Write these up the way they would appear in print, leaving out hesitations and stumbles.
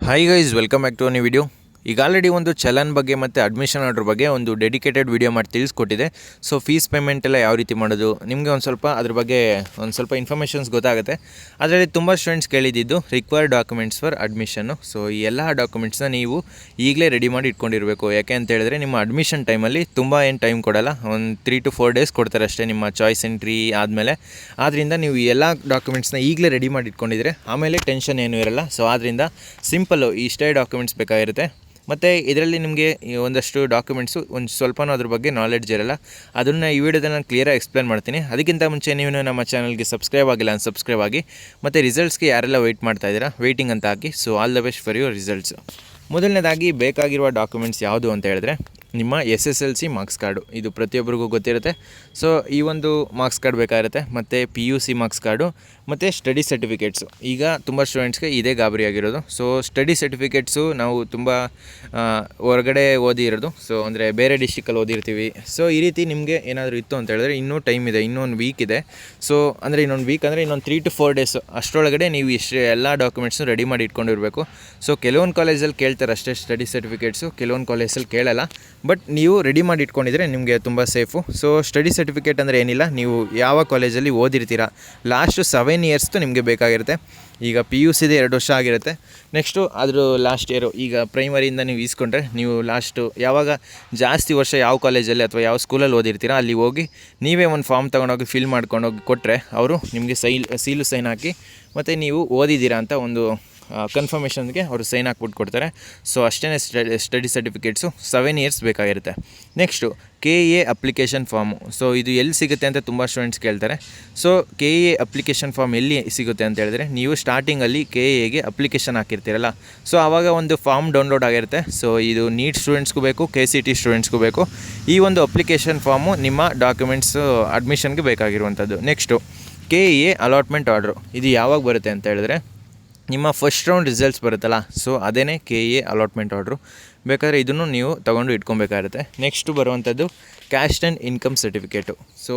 Hi guys, welcome back to new video. ಈಗ already ಒಂದು ಚಲನ್ ಬಗ್ಗೆ ಮತ್ತು ಅಡ್ಮಿಷನ್ ಆರ್ಡರ್ ಬಗ್ಗೆ ಒಂದು ಡೆಡಿಕೇಟೆಡ್ ವಿಡಿಯೋ ಮಾಡಿ ತಿಳಿಸ್ಕೊಟ್ಟಿದೆ. ಸೊ ಫೀಸ್ ಪೇಮೆಂಟ್ ಎಲ್ಲ ಯಾವ ರೀತಿ ಮಾಡೋದು ನಿಮಗೆ ಒಂದು ಸ್ವಲ್ಪ ಅದ್ರ ಬಗ್ಗೆ ಒಂದು ಸ್ವಲ್ಪ ಇನ್ಫಾರ್ಮೇಷನ್ಸ್ ಗೊತ್ತಾಗುತ್ತೆ. ಅದರಲ್ಲಿ ತುಂಬ ಸ್ಟೂಡೆಂಟ್ಸ್ ಕೇಳಿದ್ದು required documents for admission. So ಈ ಎಲ್ಲ ಡಾಕ್ಯುಮೆಂಟ್ಸ್ನ ನೀವು ಈಗಲೇ ರೆಡಿ ಮಾಡಿ ಇಟ್ಕೊಂಡಿರಬೇಕು. ಯಾಕೆ ಅಂತ ಹೇಳಿದ್ರೆ ನಿಮ್ಮ ಅಡ್ಮಿಷನ್ ಟೈಮಲ್ಲಿ ತುಂಬ ಏನು ಟೈಮ್ ಕೊಡಲ್ಲ, ಒಂದು 3 to 4 days ಕೊಡ್ತಾರೆ ಅಷ್ಟೇ ನಿಮ್ಮ ಚಾಯ್ಸ್ ಎಂಟ್ರಿ ಆದಮೇಲೆ. ಆದ್ದರಿಂದ ನೀವು ಎಲ್ಲ ಡಾಕ್ಯುಮೆಂಟ್ಸ್ನ ಈಗಲೇ ರೆಡಿ ಮಾಡಿ ಇಟ್ಕೊಂಡಿದ್ರೆ ಆಮೇಲೆ ಟೆನ್ಷನ್ ಏನೂ ಇರಲ್ಲ. ಸೊ ಆದ್ದರಿಂದ ಸಿಂಪಲ್ಲು ಇಷ್ಟೇ ಡಾಕ್ಯುಮೆಂಟ್ಸ್ ಬೇಕಾಗಿರುತ್ತೆ. ಮತ್ತು ಇದರಲ್ಲಿ ನಿಮಗೆ ಒಂದಷ್ಟು ಡಾಕ್ಯುಮೆಂಟ್ಸು ಒಂದು ಸ್ವಲ್ಪನೂ ಅದ್ರ ಬಗ್ಗೆ ನಾಲೆಡ್ಜ್ ಇರಲ್ಲ. ಅದನ್ನು ಈ ವಿಡಿಯೋದಲ್ಲಿ ನಾನು ಕ್ಲಿಯರಾಗಿ ಎಕ್ಸ್ಪ್ಲೇನ್ ಮಾಡ್ತೀನಿ. ಅದಕ್ಕಿಂತ ಮುಂಚೆ ನೀವು ನಮ್ಮ ಚಾನಲ್ಗೆ ಸಬ್ಸ್ಕ್ರೈಬ್ ಆಗಿಲ್ಲ ಅಂತ ಸಬ್ಸ್ಕ್ರೈಬ್ ಆಗಿ, ಮತ್ತು ರಿಸಲ್ಟ್ಸ್ಗೆ ಯಾರೆಲ್ಲ ವೆಯ್ಟ್ ಮಾಡ್ತಾಯಿದ್ದೀರಾ ವೆಯ್ಟಿಂಗ್ ಅಂತ ಹಾಕಿ. So all the best for your results. ಮೊದಲನೇದಾಗಿ ಬೇಕಾಗಿರುವ ಡಾಕ್ಯುಮೆಂಟ್ಸ್ ಯಾವುದು ಅಂತ ಹೇಳಿದ್ರೆ ನಿಮ್ಮ SSLC ಮಾರ್ಕ್ಸ್ ಕಾರ್ಡು. ಇದು ಪ್ರತಿಯೊಬ್ಬರಿಗೂ ಗೊತ್ತಿರುತ್ತೆ. ಸೊ ಈ ಒಂದು ಮಾರ್ಕ್ಸ್ ಕಾರ್ಡ್ ಬೇಕಾಗಿರುತ್ತೆ. ಮತ್ತು PUC ಮಾರ್ಕ್ಸ್ ಕಾರ್ಡು ಮತ್ತು ಸ್ಟಡಿ ಸರ್ಟಿಫಿಕೇಟ್ಸು. ಈಗ ತುಂಬ ಸ್ಟೂಡೆಂಟ್ಸ್ಗೆ ಇದೇ ಗಾಬರಿಯಾಗಿರೋದು. ಸೊ ಸ್ಟಡಿ ಸರ್ಟಿಫಿಕೇಟ್ಸು ನಾವು ತುಂಬ ಹೊರಗಡೆ ಓದಿರೋದು, ಸೊ ಅಂದರೆ ಬೇರೆ ಡಿಸ್ಟಿಕಲ್ಲಿ ಓದಿರ್ತೀವಿ. ಸೊ ಈ ರೀತಿ ನಿಮಗೆ ಏನಾದರೂ ಇತ್ತು ಅಂತ ಹೇಳಿದ್ರೆ ಇನ್ನೂ ಟೈಮ್ ಇದೆ, ಇನ್ನೊಂದು ವೀಕ್ ಇದೆ. ಸೊ ಅಂದರೆ ಇನ್ನೊಂದು 3 to 4 days ಅಷ್ಟರೊಳಗಡೆ ನೀವು ಇಷ್ಟು ಎಲ್ಲ ಡಾಕ್ಯುಮೆಂಟ್ಸು ರೆಡಿ ಮಾಡಿ ಇಟ್ಕೊಂಡಿರಬೇಕು. ಸೊ ಕೆಲವೊಂದು ಕಾಲೇಜಲ್ಲಿ ಕೇಳ್ತಾರೆ ಅಷ್ಟೇ ಸ್ಟಡಿ ಸರ್ಟಿಫಿಕೇಟ್ಸು, ಕೆಲವೊಂದು ಕಾಲೇಜಲ್ಲಿ ಕೇಳಲ್ಲ. ಬಟ್ ನೀವು ರೆಡಿ ಮಾಡಿ ಇಟ್ಕೊಂಡಿದ್ರೆ ನಿಮಗೆ ತುಂಬ ಸೇಫು. ಸೊ ಸ್ಟಡಿ ಸರ್ಟಿಫಿಕೇಟ್ ಅಂದರೆ ಏನಿಲ್ಲ, ನೀವು ಯಾವ ಕಾಲೇಜಲ್ಲಿ ಓದಿರ್ತೀರ ಲಾಸ್ಟ್ 7 years ನಿಮಗೆ ಬೇಕಾಗಿರುತ್ತೆ. ಈಗ PUC 2 ವರ್ಷ ಆಗಿರುತ್ತೆ. ನೆಕ್ಸ್ಟು ಅದ್ರ ಲಾಸ್ಟ್ ಇಯರು ಈಗ ಪ್ರೈಮರಿಯಿಂದ ನೀವು ಈಸ್ಕೊಂಡ್ರೆ ನೀವು ಲಾಸ್ಟು ಯಾವಾಗ ಜಾಸ್ತಿ ವರ್ಷ ಯಾವ ಕಾಲೇಜಲ್ಲಿ ಅಥವಾ ಯಾವ ಸ್ಕೂಲಲ್ಲಿ ಓದಿರ್ತೀರ ಅಲ್ಲಿ ಹೋಗಿ ನೀವೇ ಒಂದು ಫಾರ್ಮ್ ತೊಗೊಂಡೋಗಿ ಫಿಲ್ ಮಾಡ್ಕೊಂಡೋಗಿ ಕೊಟ್ಟರೆ ಅವರು ನಿಮಗೆ ಸೀಲು ಸೈನ್ ಹಾಕಿ ಮತ್ತು ನೀವು ಓದಿದ್ದೀರಾ ಅಂತ ಒಂದು ಕನ್ಫರ್ಮೇಷನ್ಗೆ ಅವರು ಸೈನ್ ಹಾಕ್ಬಿಟ್ಟು ಕೊಡ್ತಾರೆ. ಸೊ ಅಷ್ಟೇ ಸ್ಟಡಿ ಸರ್ಟಿಫಿಕೇಟ್ಸು 7 years ಬೇಕಾಗಿರುತ್ತೆ. Next KA application farm. So ಇದು ಎಲ್ಲಿ ಸಿಗುತ್ತೆ ಅಂತ ತುಂಬ ಸ್ಟೂಡೆಂಟ್ಸ್ ಕೇಳ್ತಾರೆ. ಸೊ KA ಅಪ್ಲಿಕೇಶನ್ ಫಾರ್ಮ್ ಎಲ್ಲಿ ಸಿಗುತ್ತೆ ಅಂತ ಹೇಳಿದ್ರೆ ನೀವು ಸ್ಟಾರ್ಟಿಂಗಲ್ಲಿ KAಗೆ ಅಪ್ಲಿಕೇಶನ್ ಹಾಕಿರ್ತೀರಲ್ಲ, ಸೊ ಆವಾಗ ಒಂದು ಫಾರ್ಮ್ ಡೌನ್ಲೋಡ್ ಆಗಿರುತ್ತೆ. ಸೊ ಇದು ನೀಟ್ ಸ್ಟೂಡೆಂಟ್ಸ್ಗೂ ಬೇಕು, KCT ಸ್ಟೂಡೆಂಟ್ಸ್ಗೂ ಬೇಕು. ಈ ಒಂದು ಅಪ್ಲಿಕೇಶನ್ ಫಾರ್ಮು ನಿಮ್ಮ ಡಾಕ್ಯುಮೆಂಟ್ಸು ಅಡ್ಮಿಷನ್ಗೆ ಬೇಕಾಗಿರುವಂಥದ್ದು. Next KA allotment order. ಇದು ಯಾವಾಗ ಬರುತ್ತೆ ಅಂತ ಹೇಳಿದ್ರೆ ನಿಮ್ಮ ಫಸ್ಟ್ ರೌಂಡ್ ರಿಸಲ್ಟ್ಸ್ ಬರುತ್ತಲ್ಲ, ಸೊ ಅದೇ KA ಅಲಾಟ್ಮೆಂಟ್ ಆರ್ಡ್ರು. ಬೇಕಾದರೆ ಇದನ್ನು ನೀವು ತೊಗೊಂಡು ಇಟ್ಕೊಬೇಕಾಗುತ್ತೆ. ನೆಕ್ಸ್ಟು ಬರುವಂಥದ್ದು caste and income certificate. So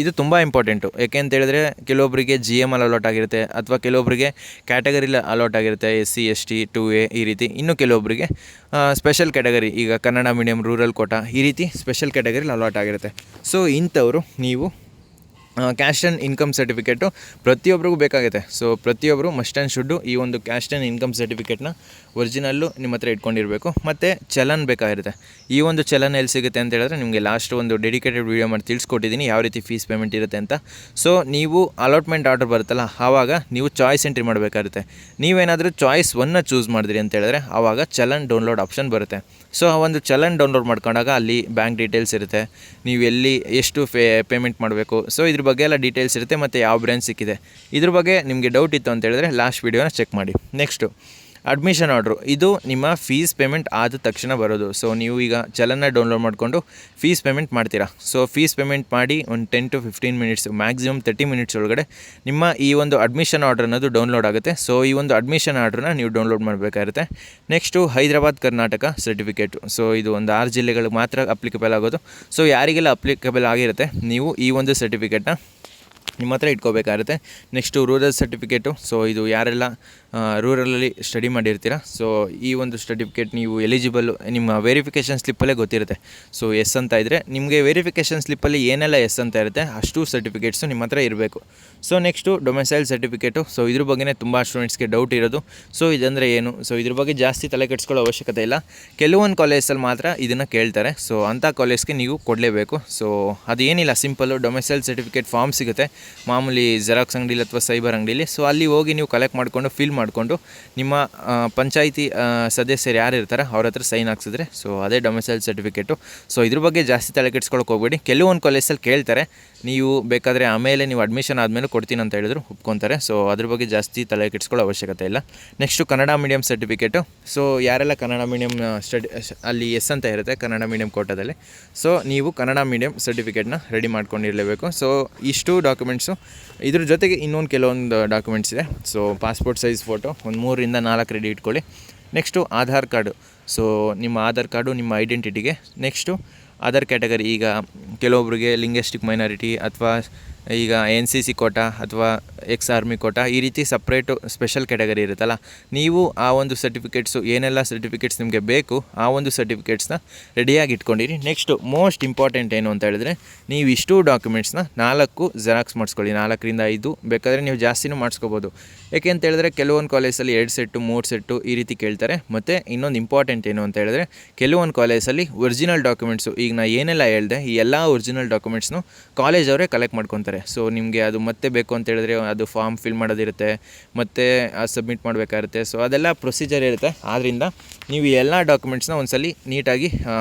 ಇದು ತುಂಬ ಇಂಪಾರ್ಟೆಂಟು. ಯಾಕೆ ಅಂತ ಹೇಳಿದ್ರೆ ಕೆಲವೊಬ್ಬರಿಗೆ GML ಅಲಾಟ್ ಆಗಿರುತ್ತೆ, ಅಥವಾ ಕೆಲವೊಬ್ಬರಿಗೆ ಕ್ಯಾಟಗರಿಲಿ ಅಲಾಟ್ ಆಗಿರುತ್ತೆ, SC ST 2A ಈ ರೀತಿ. ಇನ್ನು ಕೆಲವೊಬ್ಬರಿಗೆ ಸ್ಪೆಷಲ್ ಕ್ಯಾಟಗರಿ, ಈಗ ಕನ್ನಡ ಮೀಡಿಯಮ್, ರೂರಲ್ ಕೋಟಾ ಈ ರೀತಿ ಸ್ಪೆಷಲ್ ಕ್ಯಾಟಗರಿಲಿ ಅಲಾಟ್ ಆಗಿರುತ್ತೆ. ಸೊ ಇಂಥವರು ನೀವು ಕ್ಯಾಸ್ಟ್ ಆ್ಯಂಡ್ ಇನ್ಕಮ್ ಸರ್ಟಿಫಿಕೇಟು ಪ್ರತಿಯೊಬ್ಬರಿಗೂ ಬೇಕಾಗುತ್ತೆ. ಸೊ ಪ್ರತಿಯೊಬ್ಬರು ಮಸ್ಟ್ ಆ್ಯಂಡ್ ಶುಡ್ಡು ಈ ಒಂದು ಕ್ಯಾಸ್ಟ್ ಆ್ಯಂಡ್ ಇನ್ಕಮ್ ಸರ್ಟಿಫಿಕೇಟ್ನ ಒರಿಜಿನಲ್ಲು ನಿಮ್ಮ ಹತ್ರ ಇಟ್ಕೊಂಡಿರಬೇಕು. ಮತ್ತು ಚಲನ್ ಬೇಕಾಗಿರುತ್ತೆ. ಈ ಒಂದು ಚಲನ್ ಎಲ್ಲಿ ಸಿಗುತ್ತೆ ಅಂತ ಹೇಳಿದ್ರೆ ನಿಮಗೆ ಲಾಸ್ಟ್ ಒಂದು ಡೆಡಿಕೇಟೆಡ್ ವೀಡಿಯೋ ಮಾಡಿ ತಿಳಿಸ್ಕೊಟ್ಟಿದ್ದೀನಿ ಯಾವ ರೀತಿ ಫೀಸ್ ಪೇಮೆಂಟ್ ಇರುತ್ತೆ ಅಂತ. ಸೊ ನೀವು ಅಲಾಟ್ಮೆಂಟ್ ಆರ್ಡರ್ ಬರುತ್ತಲ್ಲ ಆವಾಗ ನೀವು ಚಾಯ್ಸ್ ಎಂಟ್ರಿ ಮಾಡಬೇಕಾಗುತ್ತೆ. ನೀವೇನಾದರೂ ಚಾಯ್ಸ್ 1ನ ಚೂಸ್ ಮಾಡಿದ್ರಿ ಅಂತ ಹೇಳಿದ್ರೆ ಆವಾಗ ಚಲನ್ ಡೌನ್ಲೋಡ್ ಆಪ್ಷನ್ ಬರುತ್ತೆ. ಸೊ ಆ ಒಂದು ಚಲನ್ ಡೌನ್ಲೋಡ್ ಮಾಡ್ಕೊಂಡಾಗ ಅಲ್ಲಿ ಬ್ಯಾಂಕ್ ಡೀಟೇಲ್ಸ್ ಇರುತ್ತೆ, ನೀವು ಎಲ್ಲಿ ಎಷ್ಟು ಪೇಮೆಂಟ್ ಮಾಡಬೇಕು, ಸೊ ಇದ್ರ ಬಗ್ಗೆ ಎಲ್ಲ ಡೀಟೇಲ್ಸ್ ಇರುತ್ತೆ, ಮತ್ತು ಯಾವ ಬ್ರಾಂಚ್ ಸಿಕ್ಕಿದೆ ಇದ್ರ ಬಗ್ಗೆ ನಿಮಗೆ ಡೌಟ್ ಇತ್ತು ಅಂತ ಹೇಳಿದ್ರೆ ಲಾಸ್ಟ್ ವೀಡಿಯೋನ ಚೆಕ್ ಮಾಡಿ. Next admission order. ಇದು ನಿಮ್ಮ ಫೀಸ್ ಪೇಮೆಂಟ್ ಆದ ತಕ್ಷಣ ಬರೋದು. ಸೊ ನೀವು ಈಗ ಚಲನ್ನ ಡೌನ್ಲೋಡ್ ಮಾಡಿಕೊಂಡು ಫೀಸ್ ಪೇಮೆಂಟ್ ಮಾಡ್ತೀರಾ. ಸೊ ಫೀಸ್ ಪೇಮೆಂಟ್ ಮಾಡಿ ಒಂದು 10 to 15 minutes, ಮ್ಯಾಕ್ಸಿಮಮ್ 30 minutes ಒಳಗಡೆ ನಿಮ್ಮ ಈ ಒಂದು ಅಡ್ಮಿಷನ್ ಆರ್ಡ್ರ್ ಅನ್ನೋದು ಡೌನ್ಲೋಡ್ ಆಗುತ್ತೆ. ಸೊ ಈ ಒಂದು ಅಡ್ಮಿಷನ್ ಆರ್ಡ್ರನ್ನ ನೀವು ಡೌನ್ಲೋಡ್ ಮಾಡಬೇಕಾಗುತ್ತೆ. Next Hyderabad Karnataka certificate. So ಇದು ಒಂದು 6 ಜಿಲ್ಲೆಗಳಿಗೆ ಮಾತ್ರ ಅಪ್ಲಿಕಬಲ್ ಆಗೋದು. ಸೊ ಯಾರಿಗೆಲ್ಲ ಅಪ್ಲಿಕಬಲ್ ಆಗಿರುತ್ತೆ ನೀವು ಈ ಒಂದು ಸರ್ಟಿಫಿಕೇಟ್ನ ನಿಮ್ಮ ಹತ್ರ ಇಟ್ಕೋಬೇಕಾಗುತ್ತೆ. Next rural certificate. ಸೊ ಇದು ಯಾರೆಲ್ಲ ರೂರಲಲ್ಲಿ ಸ್ಟಡಿ ಮಾಡಿರ್ತೀರ, ಸೊ ಈ ಒಂದು ಸರ್ಟಿಫಿಕೇಟ್ ನೀವು ಎಲಿಜಿಬಲ್ ನಿಮ್ಮ ವೆರಿಫಿಕೇಷನ್ ಸ್ಲಿಪ್ಪಲ್ಲೇ ಗೊತ್ತಿರುತ್ತೆ. ಸೊ ಎಸ್ ಅಂತ ಇದ್ದರೆ ನಿಮಗೆ ವೆರಿಫಿಕೇಷನ್ ಸ್ಲಿಪ್ಪಲ್ಲಿ ಏನೆಲ್ಲ ಎಸ್ ಅಂತ ಇರುತ್ತೆ ಅಷ್ಟು ಸರ್ಟಿಫಿಕೇಟ್ಸು ನಿಮ್ಮ ಹತ್ರ ಇರಬೇಕು. So next domicile certificate. So ಇದ್ರ ಬಗ್ಗೆನೇ ತುಂಬ ಸ್ಟೂಡೆಂಟ್ಸ್ಗೆ ಡೌಟ್ ಇರೋದು. ಸೊ ಇದಂದರೆ ಏನು? ಸೊ ಇದ್ರ ಬಗ್ಗೆ ಜಾಸ್ತಿ ತಲೆ ಕೆಡಿಸ್ಕೊಳ್ಳೋ ಅವಶ್ಯಕತೆ ಇಲ್ಲ. ಕೆಲವೊಂದು ಕಾಲೇಜಲ್ಲಿ ಮಾತ್ರ ಇದನ್ನು ಕೇಳ್ತಾರೆ. ಸೊ ಅಂಥ ಕಾಲೇಜ್ಗೆ ನೀವು ಕೊಡಲೇಬೇಕು. ಸೊ ಅದೇನಿಲ್ಲ, ಸಿಂಪಲ್ಲು ಡೊಮೆಸೈಲ್ ಸರ್ಟಿಫಿಕೇಟ್ ಫಾರ್ಮ್ ಸಿಗುತ್ತೆ ಮಾಮೂಲಿ ಜೆರಾಕ್ಸ್ ಅಂಗಡಿಲಿ ಅಥವಾ ಸೈಬರ್ ಅಂಗಡಿಲಿ. ಸೊ ಅಲ್ಲಿ ಹೋಗಿ ನೀವು ಕಲೆಕ್ಟ್ ಮಾಡಿಕೊಂಡು ಫಿಲ್ ಮಾಡಿಕೊಂಡು ನಿಮ್ಮ ಪಂಚಾಯಿತಿ ಸದಸ್ಯರು ಯಾರು ಇರ್ತಾರೆ ಅವ್ರ ಹತ್ರ ಸೈನ್ ಹಾಕ್ಸಿದ್ರೆ ಸೊ ಅದೇ ಡೊಮೆಸೈಲ್ ಸರ್ಟಿಫಿಕೇಟು. ಸೊ ಇದ್ರ ಬಗ್ಗೆ ಜಾಸ್ತಿ ತಲೆ ಕೆಡಿಸ್ಕೊಳ್ಳೋಕೆ ಹೋಗಬೇಡಿ. ಕೆಲವೊಂದು ಕಾಲೇಜಲ್ಲಿ ಕೇಳ್ತಾರೆ, ನೀವು ಬೇಕಾದರೆ ಆಮೇಲೆ ನೀವು ಅಡ್ಮಿಷನ್ ಆದಮೇಲೆ ಕೊಡ್ತೀನಿ ಅಂತ ಹೇಳಿದ್ರು ಒಪ್ಕೊತಾರೆ. ಸೊ ಅದ್ರ ಬಗ್ಗೆ ಜಾಸ್ತಿ ತಲೆ ಕೆಡಿಸ್ಕೊಳ್ಳೋ ಅವಶ್ಯಕತೆ ಇಲ್ಲ. Next Kannada medium certificate. So ಯಾರೆಲ್ಲ ಕನ್ನಡ ಮೀಡಿಯಮ್ ಅಲ್ಲಿ ಎಸ್ ಅಂತ ಇರುತ್ತೆ ಕನ್ನಡ ಮೀಡಿಯಮ್ ಕೋಟಾದಲ್ಲಿ, ಸೊ ನೀವು ಕನ್ನಡ ಮೀಡಿಯಮ್ ಸರ್ಟಿಫಿಕೇಟ್ನ ರೆಡಿ ಮಾಡ್ಕೊಂಡಿರಲೇಬೇಕು. ಸೊ ಇಷ್ಟು ಡಾಕ್ಯುಮೆಂಟ್ಸು. ಇದ್ರ ಜೊತೆಗೆ ಇನ್ನೊಂದು ಕೆಲವೊಂದು ಡಾಕ್ಯುಮೆಂಟ್ಸ್ ಇದೆ. ಸೊ ಪಾಸ್ಪೋರ್ಟ್ ಸೈಜ್ ಫೋಟೋ ಒಂದು 3 ರಿಂದ 4 ರೆಡಿ ಇಟ್ಕೊಳ್ಳಿ. Next Aadhaar card. ಸೊ ನಿಮ್ಮ ಆಧಾರ್ ಕಾರ್ಡು ನಿಮ್ಮ ಐಡೆಂಟಿಟಿಗೆ. ನೆಕ್ಸ್ಟು ಅದರ್ ಕ್ಯಾಟಗರಿ, ಈಗ ಕೆಲವೊಬ್ಬರಿಗೆ ಲಿಂಗ್ವಿಸ್ಟಿಕ್ ಮೈನಾರಿಟಿ ಅಥವಾ ಈಗ NCC ಕೋಟಾ ಅಥವಾ ಎಕ್ಸ್ ಆರ್ಮಿ ಕೋಟಾ ಈ ರೀತಿ ಸಪ್ರೇಟು ಸ್ಪೆಷಲ್ ಕ್ಯಾಟಗರಿ ಇರುತ್ತಲ್ಲ, ನೀವು ಆ ಒಂದು ಸರ್ಟಿಫಿಕೇಟ್ಸು ಏನೆಲ್ಲ ಸರ್ಟಿಫಿಕೇಟ್ಸ್ ನಿಮಗೆ ಬೇಕು ಆ ಒಂದು ಸರ್ಟಿಫಿಕೇಟ್ಸ್ನ ರೆಡಿಯಾಗಿ ಇಟ್ಕೊಂಡಿರಿ. ನೆಕ್ಸ್ಟು ಮೋಸ್ಟ್ ಇಂಪಾರ್ಟೆಂಟ್ ಏನು ಅಂತ ಹೇಳಿದ್ರೆ, ನೀವು ಇಷ್ಟು ಡಾಕ್ಯುಮೆಂಟ್ಸ್ನ 4 ಜೆರಾಕ್ಸ್ ಮಾಡಿಸ್ಕೊಳ್ಳಿ, 4ರಿಂದ 5, ಬೇಕಾದರೆ ನೀವು ಜಾಸ್ತಿನೂ ಮಾಡಿಸ್ಕೋಬೋದು. ಏಕೆ ಅಂತ ಹೇಳಿದ್ರೆ ಕೆಲವೊಂದು ಕಾಲೇಜಲ್ಲಿ 2 ಸೆಟ್ಟು 3 ಸೆಟ್ಟು ಈ ರೀತಿ ಕೇಳ್ತಾರೆ. ಮತ್ತು ಇನ್ನೊಂದು ಇಂಪಾರ್ಟೆಂಟ್ ಏನು ಅಂತ ಹೇಳಿದ್ರೆ, ಕೆಲವೊಂದು ಕಾಲೇಜಲ್ಲಿ ಒರಿಜಿನಲ್ ಡಾಕ್ಯುಮೆಂಟ್ಸು, ಈಗ ನಾನು ಏನೆಲ್ಲ ಹೇಳಿದೆ ಈ ಎಲ್ಲ ಒರಿಜಿನಲ್ ಡಾಕ್ಯುಮೆಂಟ್ಸ್ನು ಕಾಲೇಜ್ ಅವರೇ ಕಲೆಕ್ಟ್ ಮಾಡ್ಕೊತಾರೆ. ಸೊ ನಿಮಗೆ ಅದು ಮತ್ತೆ ಬೇಕು ಅಂತ ಹೇಳಿದ್ರೆ ಅದು ಫಾರ್ಮ್ ಫಿಲ್ ಮಾಡೋದಿರುತ್ತೆ, ಮತ್ತು ಸಬ್ಮಿಟ್ ಮಾಡಬೇಕಾಗುತ್ತೆ. ಸೊ ಅದೆಲ್ಲ ಪ್ರೊಸೀಜರ್ ಇರುತ್ತೆ. ಆದ್ದರಿಂದ ನೀವು ಈ ಎಲ್ಲ ಡಾಕ್ಯುಮೆಂಟ್ಸ್ನ ಒಂದ್ಸಲಿ ನೀಟಾಗಿ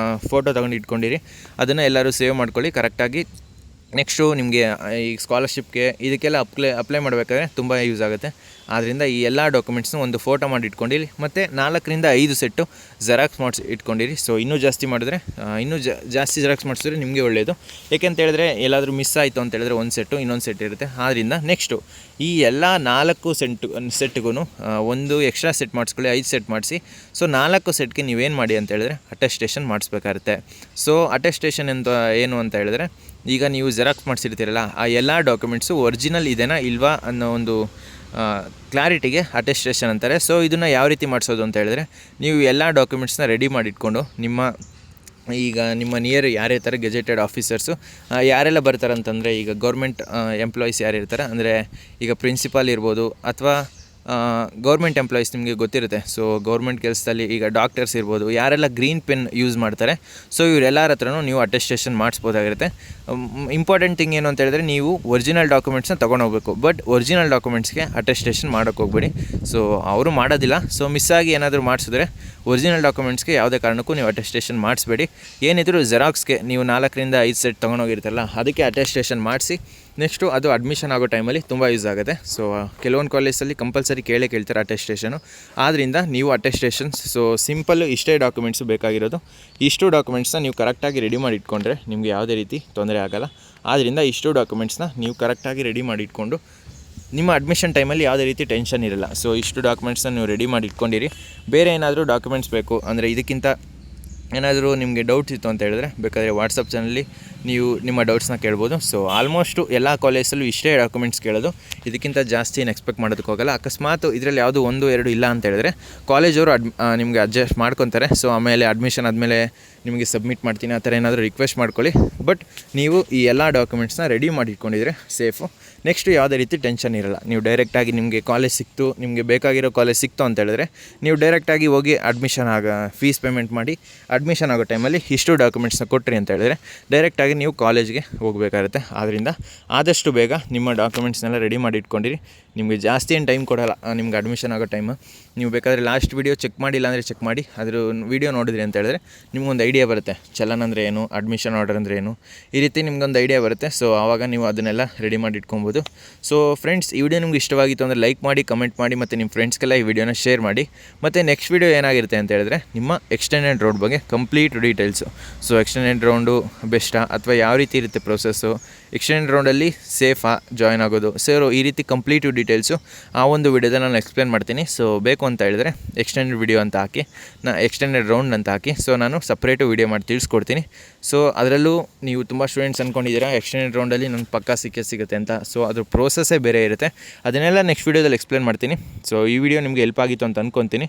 ಫೋಟೋ ತೊಗೊಂಡು ಇಟ್ಕೊಂಡಿರಿ, ಅದನ್ನು ಎಲ್ಲರೂ ಸೇವ್ ಮಾಡ್ಕೊಳ್ಳಿ ಕರೆಕ್ಟಾಗಿ. ನೆಕ್ಸ್ಟು ನಿಮಗೆ ಈ ಸ್ಕಾಲರ್ಶಿಪ್ಗೆ ಇದಕ್ಕೆಲ್ಲ ಅಪ್ಲೈ ಮಾಡಬೇಕಾದ್ರೆ ತುಂಬ ಯೂಸ್ ಆಗುತ್ತೆ. ಆದ್ದರಿಂದ ಈ ಎಲ್ಲ ಡಾಕ್ಯುಮೆಂಟ್ಸ್ನ ಒಂದು ಫೋಟೋ ಮಾಡಿ ಇಟ್ಕೊಂಡಿರಿ, ಮತ್ತು 4ರಿಂದ 5 ಸೆಟ್ಟು ಜೆರಾಕ್ಸ್ ಮಾಡಿಸಿ ಇಟ್ಕೊಂಡಿರಿ. ಸೊ ಇನ್ನೂ ಜಾಸ್ತಿ ಮಾಡಿದ್ರೆ ಜಾಸ್ತಿ ಜೆರಾಕ್ಸ್ ಮಾಡಿಸಿದ್ರೆ ನಿಮಗೆ ಒಳ್ಳೆಯದು. ಏಕೆಂತ ಹೇಳಿದ್ರೆ ಎಲ್ಲಾದರೂ ಮಿಸ್ ಆಯಿತು ಅಂತ ಹೇಳಿದ್ರೆ ಒಂದು ಸೆಟ್ಟು ಇನ್ನೊಂದು ಸೆಟ್ ಇರುತ್ತೆ. ಆದ್ದರಿಂದ ನೆಕ್ಸ್ಟು ಈ ಎಲ್ಲ 4 ಸೆಟ್ಗೂ ಒಂದು ಎಕ್ಸ್ಟ್ರಾ ಸೆಟ್ ಮಾಡಿಸ್ಕೊಳ್ಳಿ, 5 ಸೆಟ್ ಮಾಡಿಸಿ. ಸೊ 4 ಸೆಟ್ಗೆ ನೀವೇನು ಮಾಡಿ ಅಂತ ಹೇಳಿದ್ರೆ ಅಟೆಸ್ಟೇಷನ್ ಮಾಡಿಸ್ಬೇಕಾಗುತ್ತೆ. ಸೊ ಅಟೆಸ್ಟೇಷನ್ ಏನು ಅಂತ ಹೇಳಿದ್ರೆ, ಈಗ ನೀವು ಜೆರಾಕ್ಸ್ ಮಾಡಿಸಿರ್ತೀರಲ್ಲ ಆ ಎಲ್ಲ ಡಾಕ್ಯುಮೆಂಟ್ಸು ಒರಿಜಿನಲ್ ಇದೆನಾ ಇಲ್ವಾ ಅನ್ನೋ ಒಂದು ಕ್ಲಾರಿಟಿಗೆ ಅಟೆಸ್ಟೇಷನ್ ಅಂತಾರೆ. ಸೊ ಇದನ್ನು ಯಾವ ರೀತಿ ಮಾಡಿಸೋದು ಅಂತ ಹೇಳಿದ್ರೆ, ನೀವು ಎಲ್ಲ ಡಾಕ್ಯುಮೆಂಟ್ಸ್ನ ರೆಡಿ ಮಾಡಿಟ್ಕೊಂಡು ನಿಮ್ಮ ನಿಯರ್ ಯಾರೇ ಥರ ಗೆಜೆಟೆಡ್ ಆಫೀಸರ್ಸು ಯಾರೆಲ್ಲ ಬರ್ತಾರೆ ಅಂತಂದರೆ, ಈಗ ಗೌರ್ಮೆಂಟ್ ಎಂಪ್ಲಾಯೀಸ್ ಯಾರು ಇರ್ತಾರೆ ಅಂದರೆ, ಈಗ ಪ್ರಿನ್ಸಿಪಾಲ್ ಇರ್ಬೋದು ಅಥವಾ ಗೌರ್ಮೆಂಟ್ ಎಂಪ್ಲಾಯೀಸ್ ನಿಮಗೆ ಗೊತ್ತಿರುತ್ತೆ. ಸೊ ಗೌರ್ಮೆಂಟ್ ಕೆಲಸದಲ್ಲಿ ಈಗ ಡಾಕ್ಟರ್ಸ್ ಇರ್ಬೋದು, ಯಾರೆಲ್ಲ ಗ್ರೀನ್ ಪೆನ್ ಯೂಸ್ ಮಾಡ್ತಾರೆ, ಸೊ ಇವರೆಲ್ಲರ ಹತ್ರನೂ ನೀವು ಅಟೆಸ್ಟೇಷನ್ ಮಾಡಿಸ್ಬೋದಾಗಿರುತ್ತೆ. ಇಂಪಾರ್ಟೆಂಟ್ ಥಿಂಗ್ ಏನು ಅಂತ ಹೇಳಿದ್ರೆ, ನೀವು ಒರಿಜಿನಲ್ ಡಾಕ್ಯುಮೆಂಟ್ಸ್ನ ತೊಗೊಂಡೋಗ್ಬೇಕು, ಬಟ್ ಒರಿಜಿನಲ್ ಡಾಕ್ಯುಮೆಂಟ್ಸ್ಗೆ ಅಟೆಸ್ಟೇಷನ್ ಮಾಡೋಕ್ಕೆ ಹೋಗ್ಬೇಡಿ. ಸೊ ಅವರು ಮಾಡೋದಿಲ್ಲ. ಸೊ ಮಿಸ್ಸಾಗಿ ಏನಾದರೂ ಮಾಡಿಸಿದ್ರೆ ಒರಿಜಿನಲ್ ಡಾಕ್ಯುಮೆಂಟ್ಸ್ಗೆ ಯಾವುದೇ ಕಾರಣಕ್ಕೂ ನೀವು ಅಟೆಸ್ಟೇಷನ್ ಮಾಡಿಸ್ಬೇಡಿ. ಏನಿದ್ರು ಜೆರಾಕ್ಸ್ಗೆ ನೀವು 4ರಿಂದ 5 ಸೆಟ್ ತೊಗೊಂಡೋಗಿರ್ತಾರಲ್ಲ ಅದಕ್ಕೆ ಅಟೆಸ್ಟೇಷನ್ ಮಾಡಿಸಿ. ನೆಕ್ಸ್ಟು ಅದು ಅಡ್ಮಿಷನ್ ಆಗೋ ಟೈಮಲ್ಲಿ ತುಂಬ ಯೂಸ್ ಆಗುತ್ತೆ. ಸೊ ಕೆಲವೊಂದು ಕಾಲೇಜಲ್ಲಿ ಕಂಪಲ್ಸರಿ ಕೇಳ್ತಾರೆ ಅಟೆಸ್ಟೇಷನು. ಆದ್ದರಿಂದ ನೀವು ಅಟೆಸ್ಟೇಷನ್ಸ್ ಸಿಂಪಲ್ಲು ಇಷ್ಟೇ ಡಾಕ್ಯುಮೆಂಟ್ಸು ಬೇಕಾಗಿರೋದು. ಇಷ್ಟು ಡಾಕ್ಯುಮೆಂಟ್ಸ್ನ ನೀವು ಕರೆಕ್ಟಾಗಿ ರೆಡಿ ಮಾಡಿ ಇಟ್ಕೊಂಡ್ರೆ ನಿಮಗೆ ಯಾವುದೇ ರೀತಿ ತೊಂದರೆ ಆಗೋಲ್ಲ. ಆದ್ದರಿಂದ ಇಷ್ಟು ಡಾಕ್ಯುಮೆಂಟ್ಸ್ನ ನೀವು ಕರೆಕ್ಟಾಗಿ ರೆಡಿ ಮಾಡಿ ಇಟ್ಕೊಂಡು ನಿಮ್ಮ ಅಡ್ಮಿಷನ್ ಟೈಮಲ್ಲಿ ಯಾವುದೇ ರೀತಿ ಟೆನ್ಷನ್ ಇರಲ್ಲ. ಸೊ ಇಷ್ಟು ಡಾಕ್ಯುಮೆಂಟ್ಸ್ನ ನೀವು ರೆಡಿ ಮಾಡಿ ಇಟ್ಕೊಂಡಿರಿ. ಬೇರೆ ಏನಾದರೂ ಡಾಕ್ಯುಮೆಂಟ್ಸ್ ಬೇಕು ಅಂದರೆ, ಇದಕ್ಕಿಂತ ಏನಾದರೂ ನಿಮಗೆ ಡೌಟ್ಸ್ ಇತ್ತು ಅಂತ ಹೇಳಿದ್ರೆ ಬೇಕಾದರೆ ವಾಟ್ಸಪ್ ಚಾನಲ್ಲಿ ನೀವು ನಿಮ್ಮ ಡೌಟ್ಸ್ನ ಕೇಳ್ಬೋದು. ಸೊ ಆಲ್ಮೋಸ್ಟು ಎಲ್ಲ ಕಾಲೇಜಲ್ಲೂ ಇಷ್ಟೇ ಡಾಕ್ಯುಮೆಂಟ್ಸ್ ಕೇಳೋದು, ಇದಕ್ಕಿಂತ ಜಾಸ್ತಿ ಏನು ಎಕ್ಸ್ಪೆಕ್ಟ್ ಮಾಡೋದಕ್ಕೆ ಹೋಗಲ್ಲ. ಅಕಸ್ಮಾತ್ ಇದರಲ್ಲಿ ಯಾವುದು 1-2 ಇಲ್ಲ ಅಂತ ಹೇಳಿದ್ರೆ ಕಾಲೇಜವರು ನಿಮಗೆ ಅಡ್ಜಸ್ಟ್ ಮಾಡ್ಕೊತಾರೆ. ಸೊ ಆಮೇಲೆ ಅಡ್ಮಿಷನ್ ಆದಮೇಲೆ ನಿಮಗೆ ಸಬ್ಮಿಟ್ ಮಾಡ್ತೀನಿ ಆ ಥರ ಏನಾದರೂ ರಿಕ್ವೆಸ್ಟ್ ಮಾಡ್ಕೊಳ್ಳಿ. ಬಟ್ ನೀವು ಈ ಎಲ್ಲ ಡಾಕ್ಯುಮೆಂಟ್ಸ್ನ ರೆಡಿ ಮಾಡಿ ಇಟ್ಕೊಂಡಿದ್ರೆ ಸೇಫು. ನೆಕ್ಸ್ಟು ಯಾವುದೇ ರೀತಿ ಟೆನ್ಷನ್ ಇರಲ್ಲ. ನೀವು ಡೈರೆಕ್ಟಾಗಿ ನಿಮಗೆ ಕಾಲೇಜ್ ಸಿಕ್ತು, ನಿಮಗೆ ಬೇಕಾಗಿರೋ ಕಾಲೇಜ್ ಸಿಕ್ತು ಅಂತ ಹೇಳಿದ್ರೆ ನೀವು ಡೈರೆಕ್ಟಾಗಿ ಹೋಗಿ ಫೀಸ್ ಪೇಮೆಂಟ್ ಮಾಡಿ ಅಡ್ಮಿಷನ್ ಆಗೋ ಟೈಮಲ್ಲಿ ಇಷ್ಟು ಡಾಕ್ಯುಮೆಂಟ್ಸ್ನ ಕೊಟ್ರಿ ಅಂತ ಹೇಳಿದ್ರೆ ಡೈರೆಕ್ಟಾಗಿ ನೀವು ಕಾಲೇಜ್ಗೆ ಹೋಗಬೇಕಾಗುತ್ತೆ. ಆದ್ದರಿಂದ ಆದಷ್ಟು ಬೇಗ ನಿಮ್ಮ ಡಾಕ್ಯುಮೆಂಟ್ಸ್ನೆಲ್ಲ ರೆಡಿ ಮಾಡಿ ಇಟ್ಕೊಂಡಿರಿ. ನಿಮಗೆ ಜಾಸ್ತಿ ಏನು ಟೈಮ್ ಕೊಡೋಲ್ಲ ನಿಮ್ಗೆ ಅಡ್ಮಿಷನ್ ಆಗೋ ಟೈಮು. ನೀವು ಬೇಕಾದರೆ ಲಾಸ್ಟ್ ವೀಡಿಯೋ ಚೆಕ್ ಮಾಡಿಲ್ಲ ಅಂದರೆ ಚೆಕ್ ಮಾಡಿ, ಅದ್ರ ವೀಡಿಯೋ ನೋಡಿದ್ರಿ ಅಂತ ಹೇಳಿದ್ರೆ ನಿಮ್ಗೊಂದು ಐಡಿಯಾ ಬರುತ್ತೆ, ಚಲನ್ ಅಂದರೆ ಏನು, ಅಡ್ಮಿಷನ್ ಆರ್ಡರ್ ಅಂದರೆ ಏನು, ಈ ರೀತಿ ನಿಮ್ಗೊಂದು ಐಡಿಯಾ ಬರುತ್ತೆ. ಸೊ ಆವಾಗ ನೀವು ಅದನ್ನೆಲ್ಲ ರೆಡಿ ಮಾಡಿ ಇಟ್ಕೊಬೋದು. ಸೊ ಫ್ರೆಂಡ್ಸ್, ಈ ವಿಡಿಯೋ ನಿಮ್ಗೆ ಇಷ್ಟವಾಗಿತ್ತು ಅಂದರೆ ಲೈಕ್ ಮಾಡಿ, ಕಮೆಂಟ್ ಮಾಡಿ, ಮತ್ತು ನಿಮ್ಮ ಫ್ರೆಂಡ್ಸ್ಗೆಲ್ಲ ಈ ವಿಡಿಯೋನ ಶೇರ್ ಮಾಡಿ. ಮತ್ತು ನೆಕ್ಸ್ಟ್ ವೀಡಿಯೋ ಏನಾಗಿರುತ್ತೆ ಅಂತ ಹೇಳಿದ್ರೆ ನಿಮ್ಮ ಎಕ್ಸ್ಟೆಂಡೆಡ್ ರೌಂಡ್ ಬಗ್ಗೆ complete details. So extended round ಬೆಸ್ಟಾ ಅಥವಾ ಯಾವ ರೀತಿ ಇರುತ್ತೆ ಪ್ರೋಸೆಸ್ಸು, ಎಕ್ಸ್ಟೆಂಡೆಡ್ ರೌಂಡಲ್ಲಿ ಸೇಫಾ ಜಾಯ್ನ್ ಆಗೋದು, ಸೊ ಈ ರೀತಿ ಕಂಪ್ಲೀಟ್ ಡೀಟೇಲ್ಸು ಆ ಒಂದು ವಿಡಿಯೋದ ನಾನು ಎಕ್ಸ್ಪ್ಲೇನ್ ಮಾಡ್ತೀನಿ. ಸೊ ಬೇಕು ಅಂತ ಹೇಳಿದ್ರೆ ಎಕ್ಸ್ಟೆಂಡೆಡ್ ವಿಡಿಯೋ ಅಂತ ಹಾಕಿ, ಎಕ್ಸ್ಟೆಂಡೆಡ್ ರೌಂಡ್ ಅಂತ ಹಾಕಿ, ಸೊ ನಾನು ಸಪ್ರೇಟು ವಿಡಿಯೋ ಮಾಡಿ ತಿಳಿಸ್ಕೊಡ್ತೀನಿ. ಸೊ ಅದರಲ್ಲೂ ನೀವು ತುಂಬ ಸ್ಟೂಡೆಂಟ್ಸ್ ಅಂದ್ಕೊಂಡಿದ್ದೀರಾ ಎಕ್ಸ್ಟೆಂಡೆಡ್ ರೌಂಡಲ್ಲಿ ನನಗೆ ಪಕ್ಕಾ ಸಿಗುತ್ತೆ ಅಂತ. ಸೊ ಅದ್ರ ಪ್ರೋಸೆಸ್ಸೇ ಬೇರೆ ಇರುತ್ತೆ, ಅದನ್ನೆಲ್ಲ ನೆಕ್ಸ್ಟ್ ವೀಡಿಯೋದಲ್ಲಿ ಎಕ್ಸ್ಪ್ಲೇನ್ ಮಾಡ್ತೀನಿ. ಸೊ ಈ ವಿಡಿಯೋ ನಿಮಗೆ ಹೆಲ್ಪ್ ಆಗಿತ್ತು ಅಂತ ಅಂದ್ಕೊತೀನಿ.